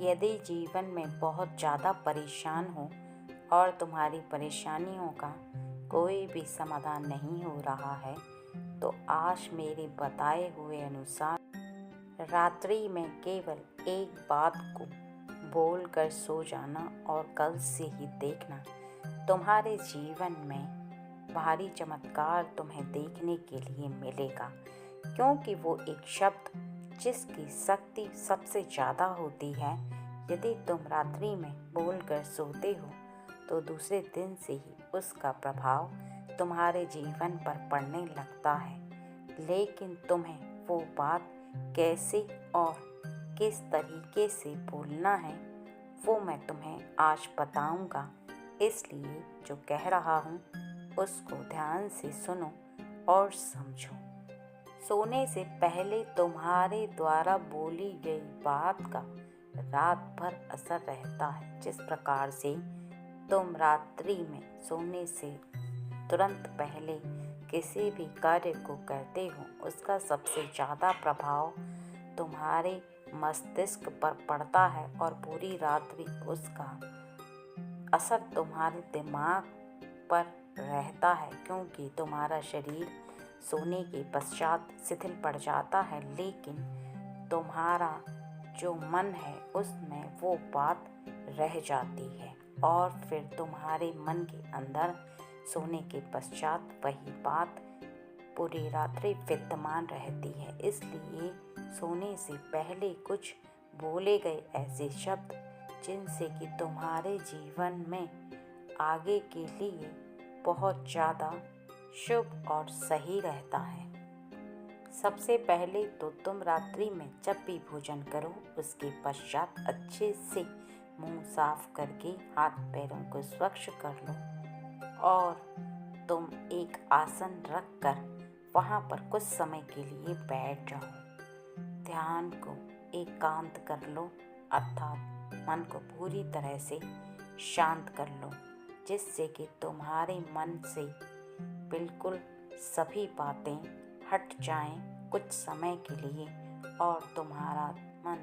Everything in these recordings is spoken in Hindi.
यदि जीवन में बहुत ज़्यादा परेशान हो और तुम्हारी परेशानियों का कोई भी समाधान नहीं हो रहा है, तो आज मेरे बताए हुए अनुसार रात्रि में केवल एक बात को बोल कर सो जाना और कल से ही देखना तुम्हारे जीवन में भारी चमत्कार तुम्हें देखने के लिए मिलेगा। क्योंकि वो एक शब्द जिसकी शक्ति सबसे ज़्यादा होती है, यदि तुम रात्रि में बोलकर सोते हो तो दूसरे दिन से ही उसका प्रभाव तुम्हारे जीवन पर पड़ने लगता है। लेकिन तुम्हें वो बात कैसे और किस तरीके से बोलना है, वो मैं तुम्हें आज बताऊंगा। इसलिए जो कह रहा हूँ उसको ध्यान से सुनो और समझो। सोने से पहले तुम्हारे द्वारा बोली गई बात का रात भर असर रहता है। जिस प्रकार से तुम रात्रि में सोने से तुरंत पहले किसी भी कार्य को करते हो, उसका सबसे ज़्यादा प्रभाव तुम्हारे मस्तिष्क पर पड़ता है और पूरी रात्रि उसका असर तुम्हारे दिमाग पर रहता है। क्योंकि तुम्हारा शरीर सोने के पश्चात शिथिल पड़ जाता है, लेकिन तुम्हारा जो मन है उसमें वो बात रह जाती है और फिर तुम्हारे मन के अंदर सोने के पश्चात वही बात पूरी रात्रि विद्यमान रहती है। इसलिए सोने से पहले कुछ बोले गए ऐसे शब्द जिनसे कि तुम्हारे जीवन में आगे के लिए बहुत ज़्यादा शुभ और सही रहता है। सबसे पहले तो तुम रात्रि में जब भी भोजन करो, उसके पश्चात अच्छे से मुंह साफ करके हाथ पैरों को स्वच्छ कर लो और तुम एक आसन रख कर वहाँ पर कुछ समय के लिए बैठ जाओ। ध्यान को एकांत कर लो, अर्थात मन को पूरी तरह से शांत कर लो, जिससे कि तुम्हारे मन से बिल्कुल सभी बातें हट जाएं कुछ समय के लिए और तुम्हारा मन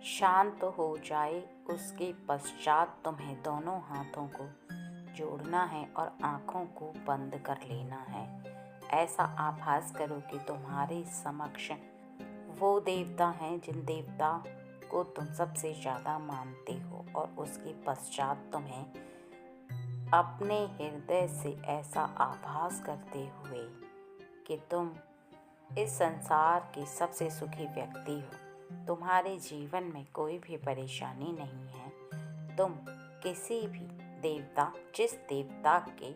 शांत हो जाए। उसके पश्चात तुम्हें दोनों हाथों को जोड़ना है और आँखों को बंद कर लेना है। ऐसा आभास करो कि तुम्हारे समक्ष वो देवता हैं जिन देवता को तुम सबसे ज़्यादा मानते हो, और उसके पश्चात तुम्हें अपने हृदय से ऐसा आभास करते हुए कि तुम इस संसार के सबसे सुखी व्यक्ति हो, तुम्हारे जीवन में कोई भी परेशानी नहीं है। तुम किसी भी देवता, जिस देवता के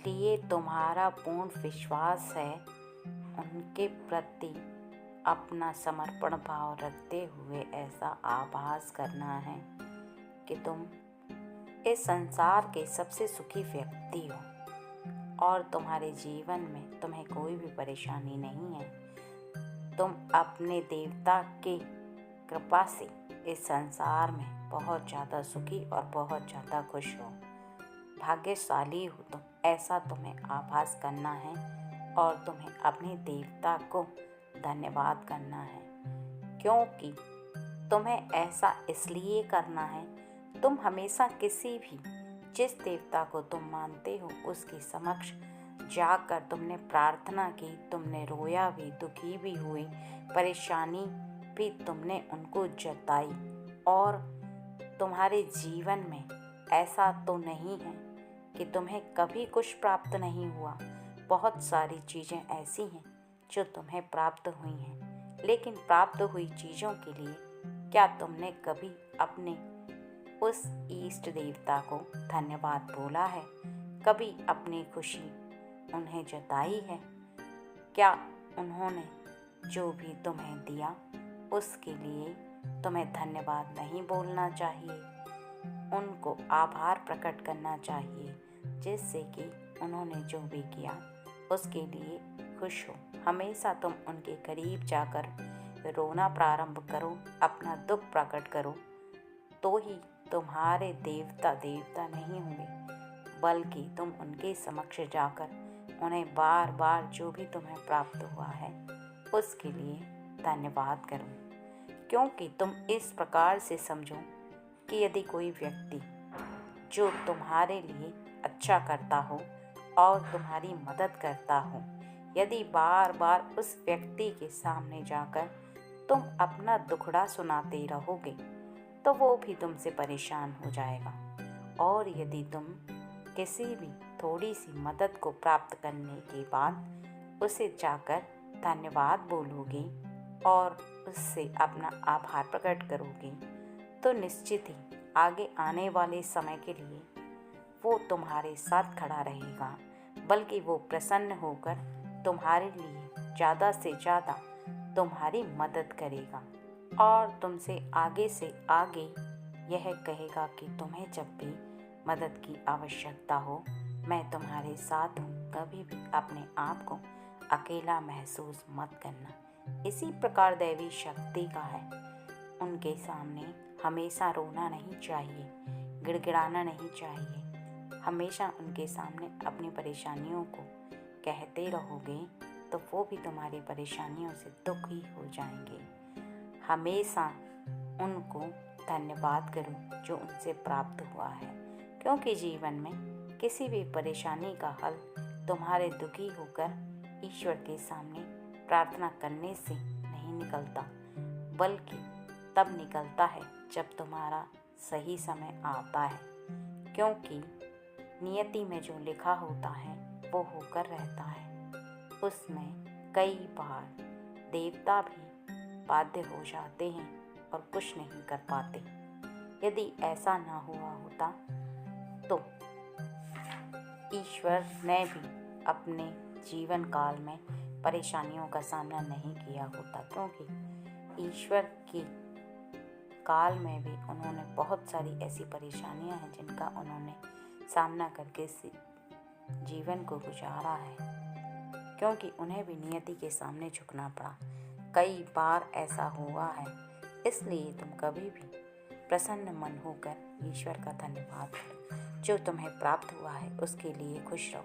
लिए तुम्हारा पूर्ण विश्वास है, उनके प्रति अपना समर्पण भाव रखते हुए ऐसा आभास करना है कि तुम इस संसार के सबसे सुखी व्यक्ति हो और तुम्हारे जीवन में तुम्हें कोई भी परेशानी नहीं है। तुम अपने देवता की कृपा से इस संसार में बहुत ज़्यादा सुखी और बहुत ज़्यादा खुश हो, भाग्यशाली हो तुम, ऐसा तुम्हें आभास करना है और तुम्हें अपने देवता को धन्यवाद करना है। क्योंकि तुम्हें ऐसा इसलिए करना है, तुम हमेशा किसी भी जिस देवता को तुम मानते हो उसके समक्ष जाकर तुमने प्रार्थना की, तुमने रोया भी, दुखी भी हुई, परेशानी भी तुमने उनको जताई। और तुम्हारे जीवन में ऐसा तो नहीं है कि तुम्हें कभी कुछ प्राप्त नहीं हुआ। बहुत सारी चीज़ें ऐसी हैं जो तुम्हें प्राप्त हुई हैं, लेकिन प्राप्त हुई चीज़ों के लिए क्या तुमने कभी अपने उस इष्ट देवता को धन्यवाद बोला है? कभी अपनी खुशी उन्हें जताई है? क्या उन्होंने जो भी तुम्हें दिया उसके लिए तुम्हें धन्यवाद नहीं बोलना चाहिए? उनको आभार प्रकट करना चाहिए, जिससे कि उन्होंने जो भी किया उसके लिए खुश हो। हमेशा तुम उनके करीब जाकर रोना प्रारंभ करो, अपना दुख प्रकट करो, तो ही तुम्हारे देवता नहीं होंगे, बल्कि तुम उनके समक्ष जाकर उन्हें बार बार जो भी तुम्हें प्राप्त हुआ है उसके लिए धन्यवाद करो। क्योंकि तुम इस प्रकार से समझो कि यदि कोई व्यक्ति जो तुम्हारे लिए अच्छा करता हो और तुम्हारी मदद करता हो, यदि बार बार उस व्यक्ति के सामने जाकर तुम अपना दुखड़ा सुनाते रहोगे तो वो भी तुमसे परेशान हो जाएगा। और यदि तुम किसी भी थोड़ी सी मदद को प्राप्त करने के बाद उसे जाकर धन्यवाद बोलोगे और उससे अपना आभार प्रकट करोगे तो निश्चित ही आगे आने वाले समय के लिए वो तुम्हारे साथ खड़ा रहेगा, बल्कि वो प्रसन्न होकर तुम्हारे लिए ज़्यादा से ज़्यादा तुम्हारी मदद करेगा और तुमसे आगे से आगे यह कहेगा कि तुम्हें जब भी मदद की आवश्यकता हो मैं तुम्हारे साथ हूँ, कभी भी अपने आप को अकेला महसूस मत करना। इसी प्रकार दैवी शक्ति का है, उनके सामने हमेशा रोना नहीं चाहिए, गिड़गिड़ाना नहीं चाहिए। हमेशा उनके सामने अपनी परेशानियों को कहते रहोगे तो वो भी तुम्हारी परेशानियों से दुखी हो जाएंगे। हमेशा उनको धन्यवाद करो जो उनसे प्राप्त हुआ है, क्योंकि जीवन में किसी भी परेशानी का हल तुम्हारे दुखी होकर ईश्वर के सामने प्रार्थना करने से नहीं निकलता, बल्कि तब निकलता है जब तुम्हारा सही समय आता है। क्योंकि नियति में जो लिखा होता है वो होकर रहता है। उसमें कई बार देवता भी बाध्य हो जाते हैं और कुछ नहीं कर पाते। यदि ऐसा ना हुआ होता तो ईश्वर ने भी अपने जीवन काल में परेशानियों का सामना नहीं किया होता, क्योंकि ईश्वर के काल में भी उन्होंने बहुत सारी ऐसी परेशानियां हैं जिनका उन्होंने सामना करके जीवन को गुजारा है, क्योंकि उन्हें भी नियति के सामने झुकना पड़ा। कई बार ऐसा हुआ है, इसलिए तुम कभी भी प्रसन्न मन होकर ईश्वर का धन्यवाद करो। जो तुम्हें प्राप्त हुआ है उसके लिए खुश रहो,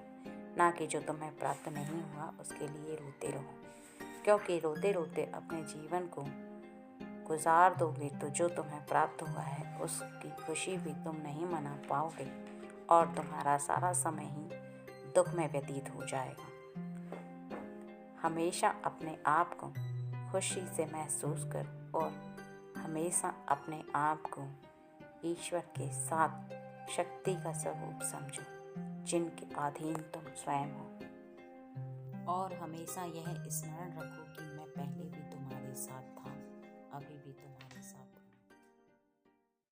ना कि जो तुम्हें प्राप्त नहीं हुआ उसके लिए रोते रहो, क्योंकि रोते रोते अपने जीवन को गुजार दोगे तो जो तुम्हें प्राप्त हुआ है उसकी खुशी भी तुम नहीं मना पाओगे और तुम्हारा सारा समय ही दुख में व्यतीत हो जाएगा। हमेशा अपने आप को खुशी से महसूस करो और हमेशा अपने आप को ईश्वर के साथ शक्ति का स्वरूप समझो, जिनके अधीन तुम स्वयं हो। और हमेशा यह स्मरण रखो कि